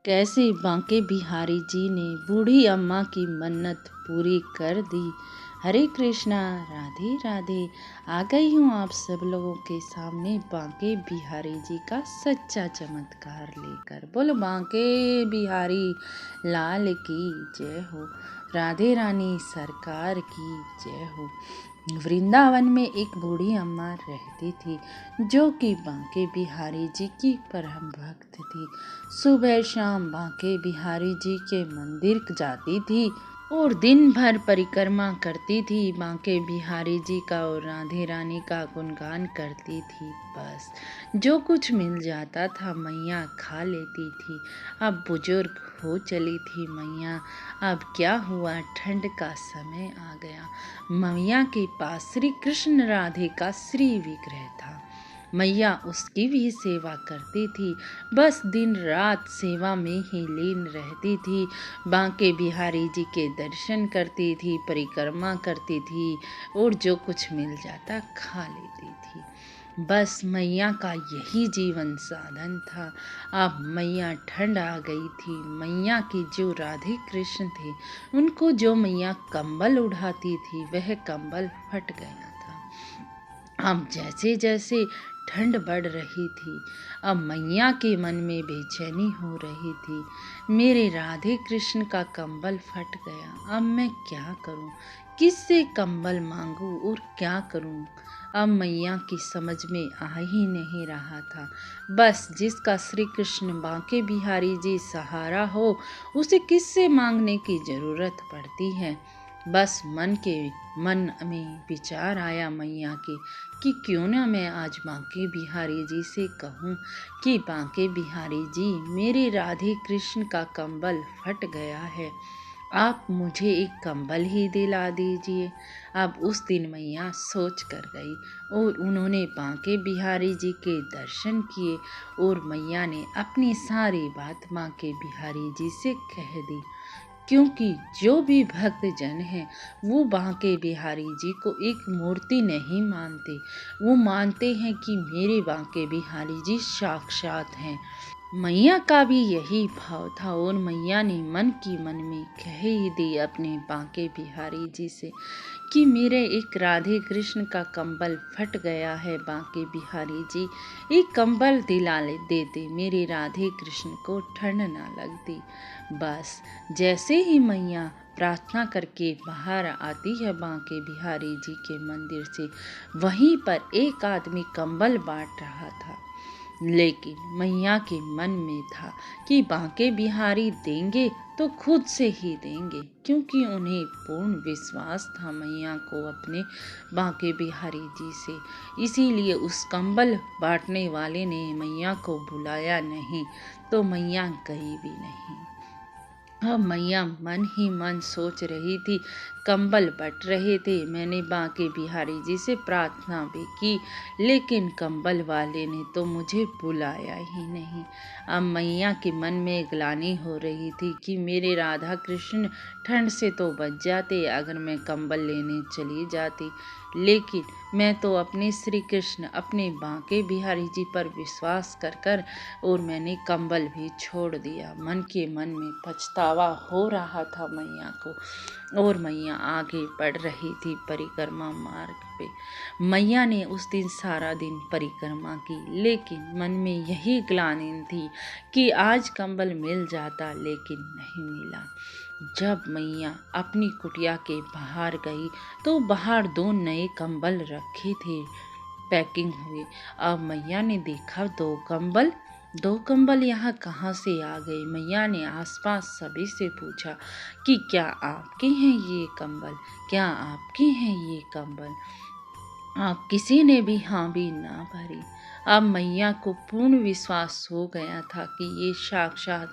कैसे बांके बिहारी जी ने बूढ़ी अम्मा की मन्नत पूरी कर दी। हरे कृष्णा, राधे राधे। आ गई हूँ आप सब लोगों के सामने बांके बिहारी जी का सच्चा चमत्कार लेकर। बोलो बांके बिहारी लाल की जय हो, राधे रानी सरकार की जय हो। वृंदावन में एक बूढ़ी अम्मा रहती थी जो कि बांके बिहारी जी की परम भक्त थी। सुबह शाम बांके बिहारी जी के मंदिर जाती थी और दिन भर परिक्रमा करती थी। बांके बिहारी जी का और राधे रानी का गुणगान करती थी। बस जो कुछ मिल जाता था मैया खा लेती थी। अब बुजुर्ग हो चली थी मैया। अब क्या हुआ, ठंड का समय आ गया। मैया के पास श्री कृष्ण राधे का श्री विग्रह था। मैया उसकी भी सेवा करती थी। बस दिन रात सेवा में ही लीन रहती थी। बांके बिहारी जी के दर्शन करती थी, परिक्रमा करती थी और जो कुछ मिल जाता खा लेती थी। बस मैया का यही जीवन साधन था। अब मैया ठंड आ गई थी। मैया के जो राधे कृष्ण थे उनको जो मैया कंबल उड़ाती थी वह कंबल फट गया था। अब जैसे जैसे ठंड बढ़ रही थी, अब मैया के मन में बेचैनी हो रही थी। मेरे राधे कृष्ण का कंबल फट गया, अब मैं क्या करूं, किससे कंबल मांगूं और क्या करूं। अब मैया की समझ में आ ही नहीं रहा था। बस जिसका श्री कृष्ण बांके बिहारी जी सहारा हो उसे किससे मांगने की जरूरत पड़ती है। बस मन में विचार आया मैया के कि क्यों ना मैं आज बांके बिहारी जी से कहूँ कि बांके बिहारी जी, मेरे राधे कृष्ण का कंबल फट गया है, आप मुझे एक कंबल ही दिला दीजिए। अब उस दिन मैया सोच कर गई और उन्होंने बांके बिहारी जी के दर्शन किए और मैया ने अपनी सारी बात बांके बिहारी जी से कह दी। क्योंकि जो भी भक्त जन हैं वो बांके बिहारी जी को एक मूर्ति नहीं मानते, वो मानते हैं कि मेरे बांके बिहारी जी साक्षात हैं। मैया का भी यही भाव था और मैया ने मन की मन में कह ही दी अपने बांके बिहारी जी से कि मेरे एक राधे कृष्ण का कंबल फट गया है, बांके बिहारी जी एक कंबल दिला देते, मेरे राधे कृष्ण को ठंड ना लगती। बस जैसे ही मैया प्रार्थना करके बाहर आती है बांके बिहारी जी के मंदिर से, वहीं पर एक आदमी कंबल बांट रहा था। लेकिन मैया के मन में था कि बांके बिहारी देंगे तो खुद से ही देंगे, क्योंकि उन्हें पूर्ण विश्वास था मैया को अपने बांके बिहारी जी से। इसीलिए उस कंबल बांटने वाले ने मैया को बुलाया नहीं तो मैया गई भी नहीं। अब मैया मन ही मन सोच रही थी, कंबल बट रहे थे, मैंने बांके बिहारी जी से प्रार्थना भी की, लेकिन कंबल वाले ने तो मुझे बुलाया ही नहीं। अब मैया के मन में ग्लानि हो रही थी कि मेरे राधा कृष्ण ठंड से तो बच जाते अगर मैं कंबल लेने चली जाती, लेकिन मैं तो अपने श्री कृष्ण अपने बांके बिहारी जी पर विश्वास कर और मैंने कंबल भी छोड़ दिया। मन के मन में पछतावा हो रहा था मैया को और मैया आगे बढ़ रही थी परिक्रमा मार्ग पे। मैया ने उस दिन सारा दिन परिक्रमा की, लेकिन मन में यही ग्लानि थी कि आज कंबल मिल जाता, लेकिन नहीं मिला। जब मैया अपनी कुटिया के बाहर गई तो बाहर 2 नए कंबल रखे थे पैकिंग हुए। अब मैया ने देखा 2 कंबल यहाँ कहाँ से आ गए। मैया ने आसपास सभी से पूछा कि क्या आपके हैं ये कंबल, क्या आपके हैं ये कंबल। अब किसी ने भी हाँ भी ना भरी। अब मैया को पूर्ण विश्वास हो गया था कि ये साक्षात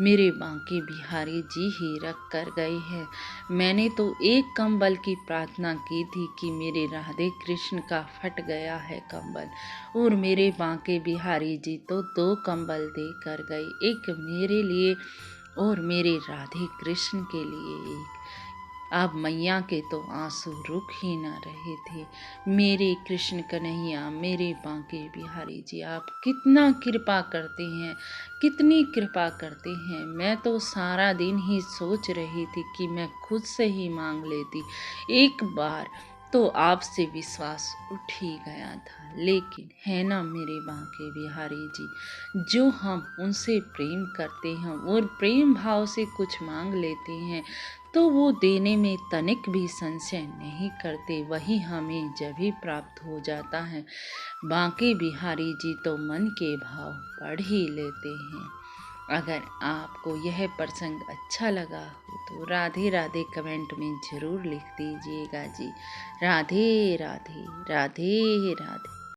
मेरे बांके बिहारी जी ही रख कर गए हैं। मैंने तो एक कंबल की प्रार्थना की थी कि मेरे राधे कृष्ण का फट गया है कंबल, और मेरे बांके बिहारी जी तो 2 कंबल दे कर गए, एक मेरे लिए और मेरे राधे कृष्ण के लिए एक। अब मैया के तो आंसू रुक ही ना रहे थे। मेरे कृष्ण कन्हैया, मेरे बांके बिहारी जी, आप कितना कृपा करते हैं, कितनी कृपा करते हैं। मैं तो सारा दिन ही सोच रही थी कि मैं खुद से ही मांग लेती, एक बार तो आपसे विश्वास उठ ही गया था। लेकिन है ना मेरे बांके बिहारी जी, जो हम उनसे प्रेम करते हैं और प्रेम भाव से कुछ मांग लेते हैं तो वो देने में तनिक भी संशय नहीं करते, वही हमें जब भी प्राप्त हो जाता है। बांके बिहारी जी तो मन के भाव पढ़ ही लेते हैं। अगर आपको यह प्रसंग अच्छा लगा हो तो राधे राधे कमेंट में ज़रूर लिख दीजिएगा जी। राधे राधे, राधे राधे।